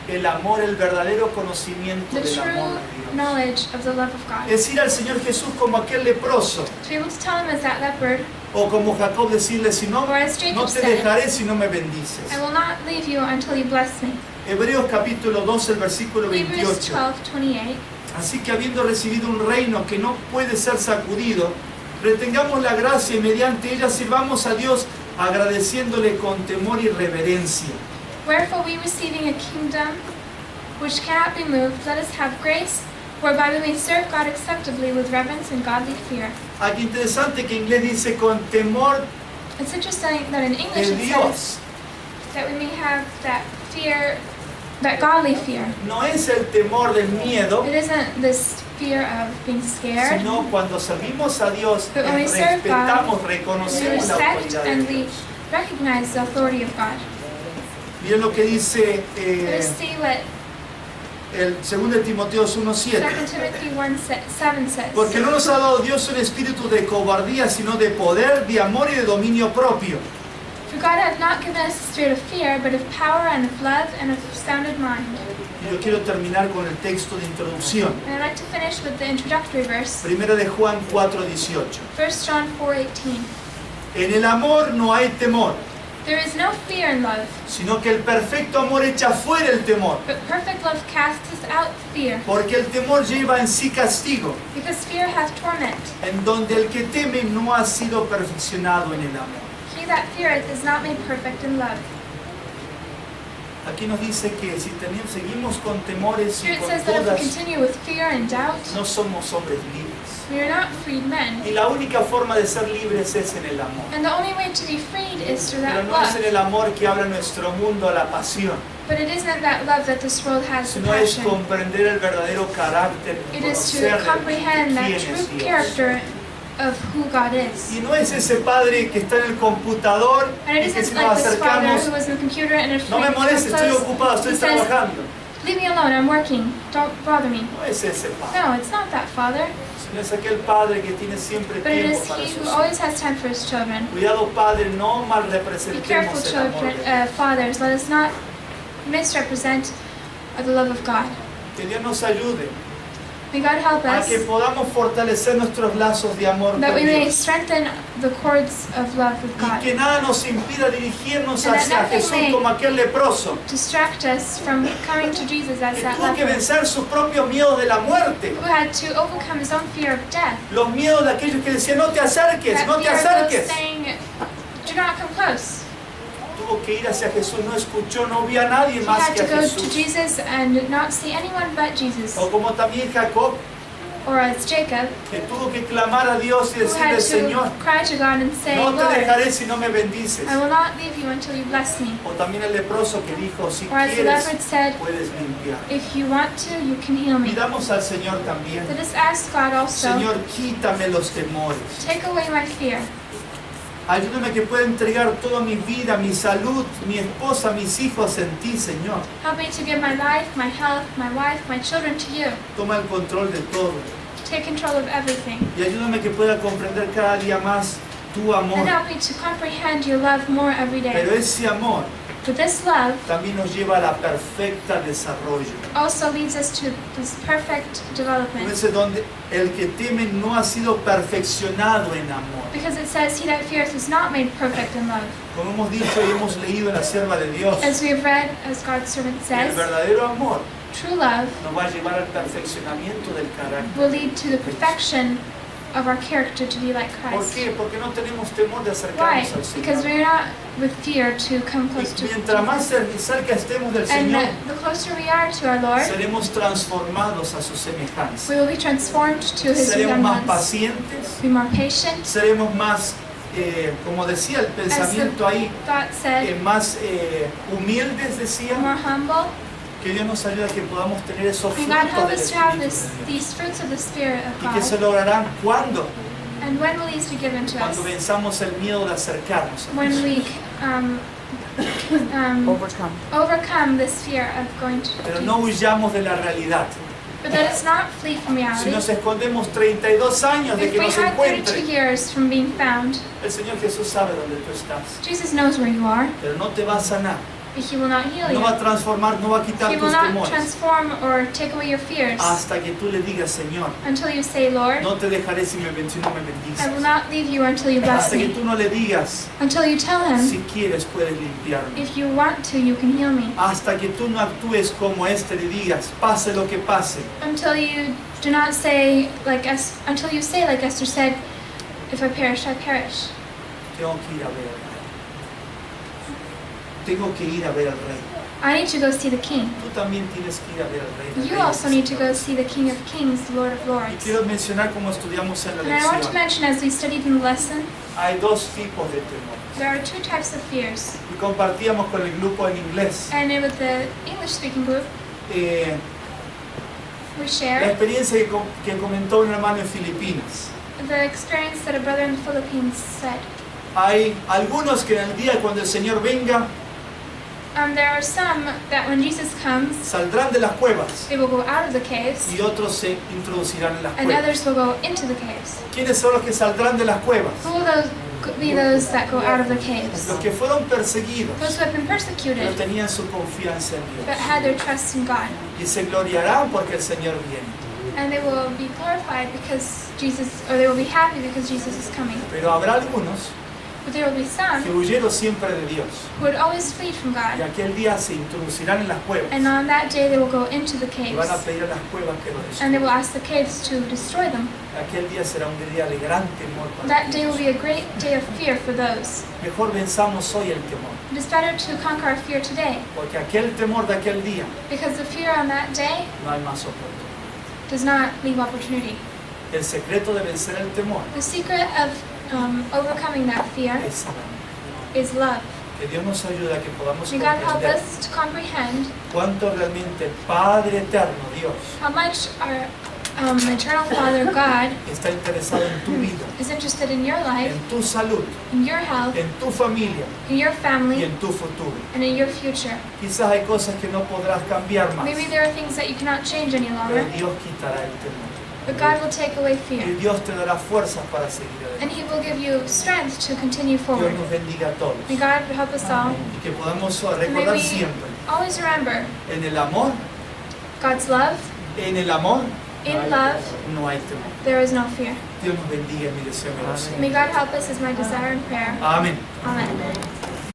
El amor, el verdadero conocimiento the del true amor de Dios. knowledge of the love of God. Es ir al Señor Jesús como aquel leproso, To be able to tell him as that leopard, o como Jacob decirle, si no, or as no Jacob te said, dejaré si no me bendices. I will not leave you until you bless me. Hebreos capítulo 12, el versículo Hebrews 28. 12:28. Así que habiendo recibido un reino que no puede ser sacudido, retengamos la gracia y mediante ella sirvamos a Dios agradeciéndole con temor y reverencia. Wherefore we receiving a kingdom which cannot be moved, let us have grace, whereby we may serve God acceptably with reverence and godly fear. Aquí interesante que en inglés dice con temor It's interesting that in English de it says Dios. that we may have that fear, that godly fear. No es el temor del miedo, It isn't this fear of being scared, sino cuando servimos a Dios, but when we serve God, respetamos, we reconocemos la respect autoridad de and we Dios. recognize the authority of God. Miren lo que dice Let us see what el 2 Timoteo 1:7. 2 Timothy 1:7 says. Porque no nos ha dado Dios un espíritu de cobardía, sino de poder, de amor y de dominio propio. For God hath not given us a spirit of fear, but of power and of love and of sounded mind. Y yo quiero terminar con el texto de introducción. And I'd like to finish with the introductory verse, Primera de Juan 4:18. 1 John 4:18. En el amor no hay temor, There is no fear in love, sino que el perfecto amor echa fuera el temor. but perfect love casteth out fear, Porque el temor lleva en sí castigo, because fear hath torment. en donde el que teme no ha sido perfeccionado en el amor. He that feareth is not made perfect in love. Aquí nos dice que si seguimos con temores y Here it con says that if we dudas, continue with fear and doubt, no somos hombres libres. we are not freed men. Y la única forma de ser libres es en el amor. And the only way to be freed is through Pero that no es en love. el amor que abre nuestro mundo a la pasión, But it isn't that love that this world has the sino es passion. comprender el verdadero carácter, It is to conocer comprehend that quién true es Dios. character of who God is. Y no es ese padre que está en el computador And it y que isn't si nos like this father acercamos, who was in the computer and if no me we come molestes, estoy close, ocupado, estoy he says, trabajando. leave me alone, I'm working, don't bother me. No es ese padre, No, it's not that father, sino es aquel padre que tiene siempre but it tiempo is para he sus who hijos. always has time for his children. Cuidado padre, no mal Be representemos careful, el amor children, de Dios. fathers, let us not misrepresent the love of God. Que Dios nos ayude May God help a us que podamos fortalecer nuestros lazos de amor that con we may Dios. strengthen the cords of love with Y God. que nada nos impida dirigirnos And that hacia nothing Jesús may como aquel leproso. Distract us from coming to Jesus as Que that tuvo que leper vencer sus propios miedos de la muerte. who had to overcome his own fear of death. Los miedos de aquellos que decían, no te acerques, That no te fear of those acerques. saying, do not come close. Tuvo que ir hacia Jesús, no escuchó, no vio a nadie He más had que to a go to Jesús. Jesus and not see anyone but Jesus. O como también Jacob, Or as Jacob, que tuvo que clamar a Dios y who had decirle, Señor, to cry to God and say, no te Lord, dejaré si no me bendices. I will not leave you until you bless me. O también el leproso que dijo, si Or as the quieres, leopard said, puedes limpiar. if you want to, you can heal me. Pidamos al Señor también, Let us ask God also, Señor, quítame los temores. take away my fear. Ayúdame que pueda entregar toda mi vida, mi salud, mi esposa, mis hijos en ti, Señor. Help me to give my life, my health, my wife, my children to you. Toma el control de todo. Take control of everything. Y ayúdame que pueda comprender cada día más tu amor. And help me to comprehend your love more every day. Pero ese amor But this love también nos lleva a la perfecta desarrollo. also leads us to this perfect development. Entonces, donde el que teme no ha sido perfeccionado en amor. Because it says, he that feareth is not made perfect in love. Como hemos dicho y hemos leído en la sierva de Dios, As we have read, as God's servant el says, verdadero amor true love nos va a llevar al perfeccionamiento del carácter. will lead to the perfection of our character to be like ¿Por Christ. qué? Porque no tenemos temor de Why? acercarnos al Because Señor. we're not with fear to come close to Y mientras más cerca estemos del And Señor, the closer we are to our Lord, seremos transformados a su semejanza. we will be transformed to His Seremos más resemblance. pacientes, Be more patient. seremos más, como decía el pensamiento ahí, God said, más humildes, decía. more humble. Que Dios nos ayude a que podamos tener esos May God frutos help del us to have Espíritu. these fruits of the Spirit of Y que se God. lograrán cuando And when will these be given to us? cuando venzamos el miedo de acercarnos a When Dios. we overcome this fear of going to Pero no Jesus. huyamos de la realidad. But that it's not flee from Si reality. nos escondemos 32 años de If que we nos had 32 encuentre, years from being found, el Señor Jesús sabe dónde tú estás. Jesus knows where you are, Pero no te va a sanar, but He will not heal no va a you. transformar, no va a quitar He will tus not temores. transform or take away your fears Hasta que tú le digas, Señor, until you say, Lord, no te dejaré si no me I bendices. will not leave you until you bless Hasta que me. tú no le digas, Until you tell Him, si quieres puedes limpiarme. if you want to, you can heal me. Hasta que tú no actúes como este y digas, pase lo que pase, Until you do not say until you say like Esther said, if I perish, I perish. tengo que ir a ver al rey. Tengo que ir a ver al rey. I need to go see the King. Tú también tienes que ir a ver al rey. de You reyes. also need to go see the King of Kings, the Lord of Y Lords. quiero mencionar como estudiamos en la And I want to lección. mention, as we studied in the lesson, Hay dos tipos de temor. there are two types of fears. Y compartíamos con el grupo en inglés And with the English-speaking group, eh, we la shared experiencia que comentó un hermano en Filipinas. the experience that a brother in the Philippines said. Hay algunos que en el día cuando el Señor venga There are some that when Jesus comes, saldrán de las cuevas they will go out of the caves, y otros se introducirán en las and cuevas. others will go into the caves. ¿Quiénes son los que saldrán de las cuevas? Who will be those that go out of the caves? Los que fueron perseguidos, Those who have been pero persecuted, tenían su confianza en but Dios. had their trust in God. Y se gloriarán porque el Señor viene. And they will be glorified because Jesus, or they will be happy because Jesus is coming. Pero habrá algunos But there will be some que huyeron siempre de Dios. who would always flee from Y God. aquel día se introducirán en las cuevas. And on that day they will go into the Y van a caves. pedir a las cuevas que los And they will destruyan. ask the caves to destroy them. Aquel día será un día de gran temor para That day will todos. be a great day of fear for those. Mejor venzamos hoy el temor. It is better to conquer our fear today, Porque aquel temor de aquel día because the fear on that day no hay más oportunidad. does not leave opportunity. El secreto de vencer el temor The secret of overcoming that fear es amor. is love. Que Dios nos ayude a que podamos May God help comprender us to comprehend cuánto realmente el Padre Eterno, Dios, how much our eternal Father God está interesado en tu vida, is interested in your life, en tu salud, in your health, en tu familia in your y family, en tu futuro. and in your future. Quizás hay cosas que no podrás cambiar más, Maybe there are things that you cannot change any pero longer, Dios quitará el temor. but God will take away fear, Y Dios te dará fuerzas para seguir and adelante. He will give you strength to continue Dios forward. nos bendiga a todos. May God help us all. Y que podamos And may recordar we siempre, always remember en el amor, God's love. en el amor In love, no hay temor. there is no fear. Dios nos bendiga en mi deseo y oración. May God help us is my desire and prayer. Amén. Amen.